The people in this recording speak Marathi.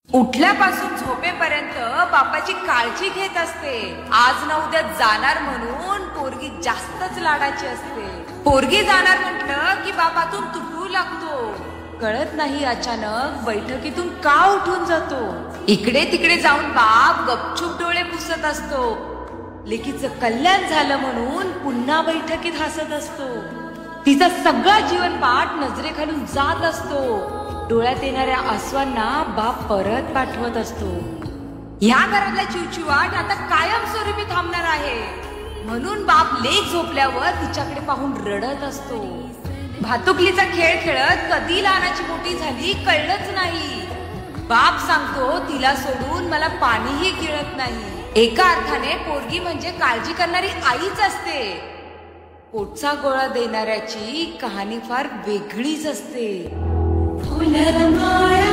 उठल्यापासून झोपेपर्यंत बापाची काळजी घेत असते। आज न उद्या जाणार म्हणून पोरगी जास्तच लाडाची असते। पोरगी जाणार म्हटलं की बापातून तुटू लागतो। कळत नाही अचानक बैठकीतून का उठून जातो। इकडे तिकडे जाऊन बाप गपचूप डोळे पुसत असतो। लेकीचं कल्याण झालं म्हणून पुन्हा बैठकीत हसत असतो। तिचा सगळा जीवनपाठ नजरेखालून जात असतो। डोळ्यात येणाऱ्या आसवांना बाप परत पाठवत असतो। ह्या घरातला चिवचिवाट आता कायमस्वरूपी थांबणार आहे म्हणून बाप लेक झोपल्यावर तिच्याकडे पाहून रडत असतो। भातुकलीचा खेळ खेळत कधी लहानाची मोठी झाली कळलंच नाही। बाप सांगतो तिला सोडून मला पाणीही गिळत नाही। एका अर्थाने पोरगी म्हणजे काळजी करणारी आईच असते। पोटचा गोळा देणाऱ्याची कहाणी फार वेगळीच असते। फुलमाळा